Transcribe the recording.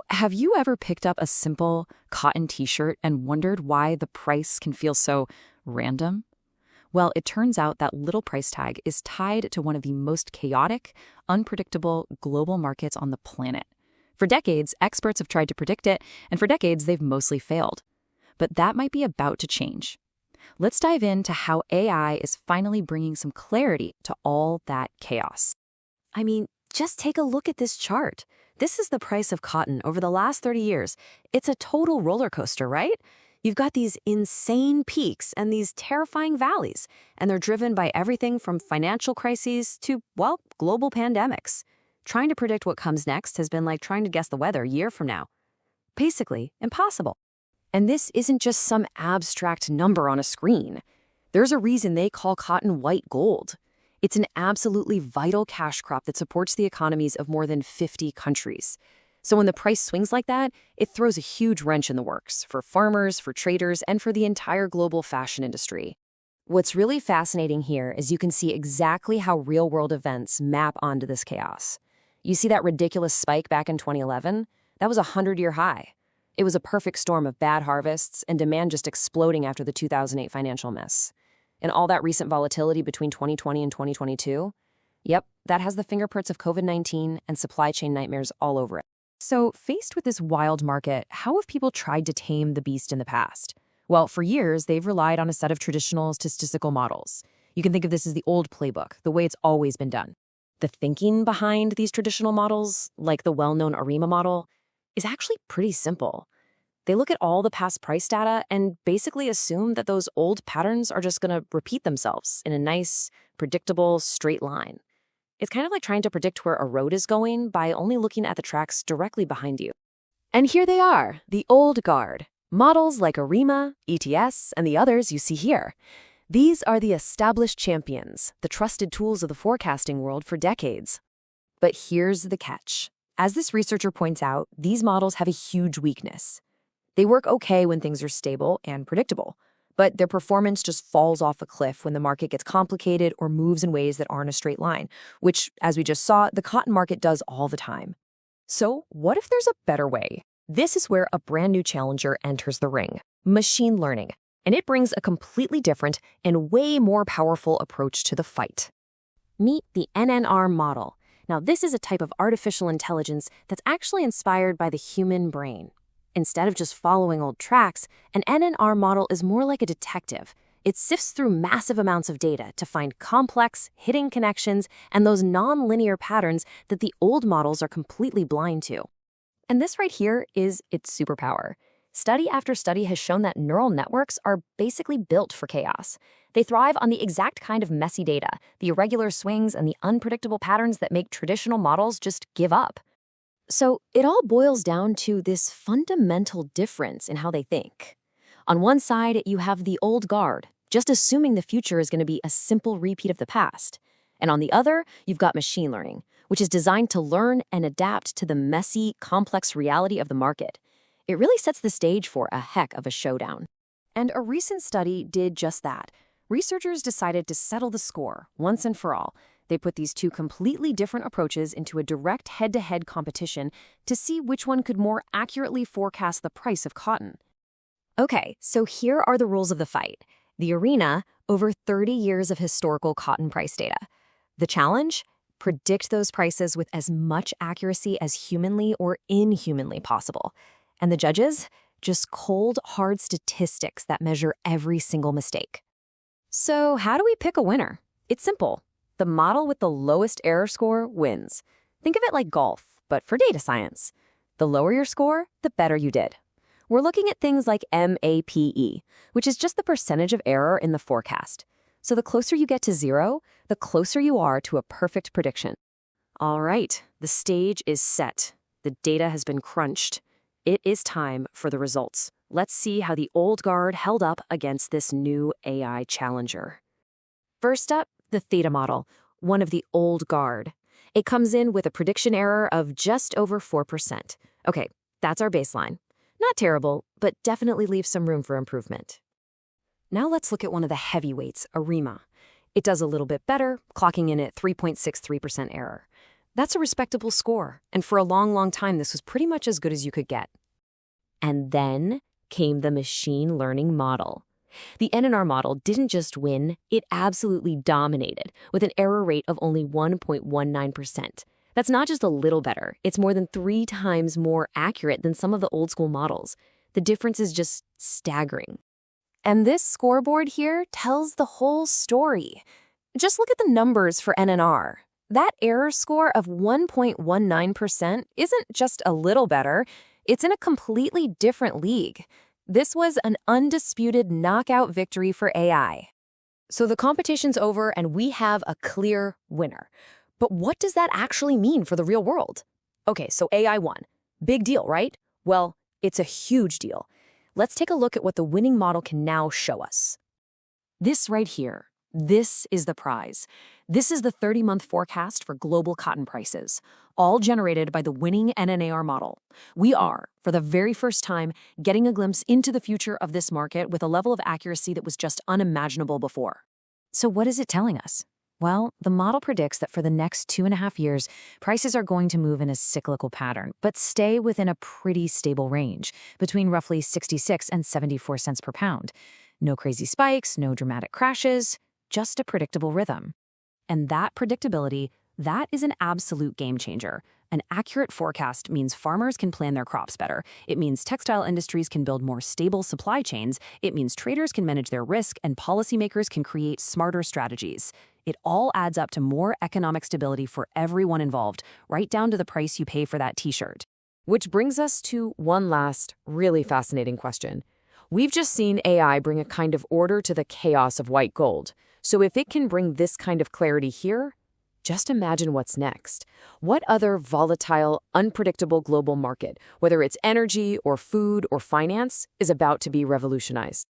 Have you ever picked up a simple cotton t-shirt and wondered why the price can feel so random? Well, it turns out that little price tag is tied to one of the most chaotic, unpredictable global markets on the planet. For decades, experts have tried to predict it, and for decades, they've mostly failed. But that might be about to change. Let's dive into how AI is finally bringing some clarity to all that chaos. Just take a look at this chart. This is the price of cotton over the last 30 years. It's a total roller coaster, right? You've got these insane peaks and these terrifying valleys, and they're driven by everything from financial crises to, global pandemics. Trying to predict what comes next has been like trying to guess the weather a year from now. Basically, impossible. And this isn't just some abstract number on a screen. There's a reason they call cotton white gold. It's an absolutely vital cash crop that supports the economies of more than 50 countries. So when the price swings like that, it throws a huge wrench in the works for farmers, for traders, and for the entire global fashion industry. What's really fascinating here is you can see exactly how real-world events map onto this chaos. You see that ridiculous spike back in 2011? That was a 100-year high. It was a perfect storm of bad harvests and demand just exploding after the 2008 financial mess. And all that recent volatility between 2020 and 2022? Yep, that has the fingerprints of COVID-19 and supply chain nightmares all over it. So, faced with this wild market, how have people tried to tame the beast in the past? Well, for years, they've relied on a set of traditional statistical models. You can think of this as the old playbook, the way it's always been done. The thinking behind these traditional models, like the well-known ARIMA model, is actually pretty simple. They look at all the past price data and basically assume that those old patterns are just going to repeat themselves in a nice, predictable, straight line. It's kind of like trying to predict where a road is going by only looking at the tracks directly behind you. And here they are, the old guard. Models like ARIMA, ETS, and the others you see here. These are the established champions, the trusted tools of the forecasting world for decades. But here's the catch. As this researcher points out, these models have a huge weakness. They work okay when things are stable and predictable, but their performance just falls off a cliff when the market gets complicated or moves in ways that aren't a straight line, which, as we just saw, the cotton market does all the time. So what if there's a better way? This is where a brand new challenger enters the ring, machine learning, and it brings a completely different and way more powerful approach to the fight. Meet the NNR model. Now, this is a type of artificial intelligence that's actually inspired by the human brain. Instead of just following old tracks, an NNR model is more like a detective. It sifts through massive amounts of data to find complex, hidden connections and those non-linear patterns that the old models are completely blind to. And this right here is its superpower. Study after study has shown that neural networks are basically built for chaos. They thrive on the exact kind of messy data, the irregular swings and the unpredictable patterns that make traditional models just give up. So it all boils down to this fundamental difference in how they think. On one side, you have the old guard, just assuming the future is going to be a simple repeat of the past. And on the other, you've got machine learning, which is designed to learn and adapt to the messy, complex reality of the market. It really sets the stage for a heck of a showdown. And a recent study did just that. Researchers decided to settle the score once and for all. They put these two completely different approaches into a direct head-to-head competition to see which one could more accurately forecast the price of cotton. Okay, so here are the rules of the fight. The arena, over 30 years of historical cotton price data. The challenge? Predict those prices with as much accuracy as humanly or inhumanly possible. And the judges? Just cold, hard statistics that measure every single mistake. So how do we pick a winner? It's simple. The model with the lowest error score wins. Think of it like golf, but for data science. The lower your score, the better you did. We're looking at things like MAPE, which is just the percentage of error in the forecast. So the closer you get to zero, the closer you are to a perfect prediction. All right, the stage is set. The data has been crunched. It is time for the results. Let's see how the old guard held up against this new AI challenger. First up, the theta model, one of the old guard. It comes in with a prediction error of just over 4%. Okay, that's our baseline. Not terrible, but definitely leaves some room for improvement. Now let's look at one of the heavyweights, ARIMA. It does a little bit better, clocking in at 3.63% error. That's a respectable score, and for a long, long time, this was pretty much as good as you could get. And then came the machine learning model. The NNR model didn't just win, it absolutely dominated, with an error rate of only 1.19%. That's not just a little better, it's more than 3 times more accurate than some of the old school models. The difference is just staggering. And this scoreboard here tells the whole story. Just look at the numbers for NNR. That error score of 1.19% isn't just a little better, it's in a completely different league. This was an undisputed knockout victory for AI. So the competition's over and we have a clear winner. But what does that actually mean for the real world? Okay, so AI won. Big deal, right? Well, it's a huge deal. Let's take a look at what the winning model can now show us. This right here, this is the prize. This is the 30-month forecast for global cotton prices, all generated by the winning NNAR model. We are, for the very first time, getting a glimpse into the future of this market with a level of accuracy that was just unimaginable before. So what is it telling us? Well, the model predicts that for the next 2.5 years, prices are going to move in a cyclical pattern, but stay within a pretty stable range, between roughly 66 and 74 cents per pound. No crazy spikes, no dramatic crashes, just a predictable rhythm. And that predictability, that is an absolute game changer. An accurate forecast means farmers can plan their crops better. It means textile industries can build more stable supply chains. It means traders can manage their risk and policymakers can create smarter strategies. It all adds up to more economic stability for everyone involved, right down to the price you pay for that t-shirt. Which brings us to one last, really fascinating question. We've just seen AI bring a kind of order to the chaos of white gold. So if it can bring this kind of clarity here, just imagine what's next. What other volatile, unpredictable global market, whether it's energy or food or finance, is about to be revolutionized?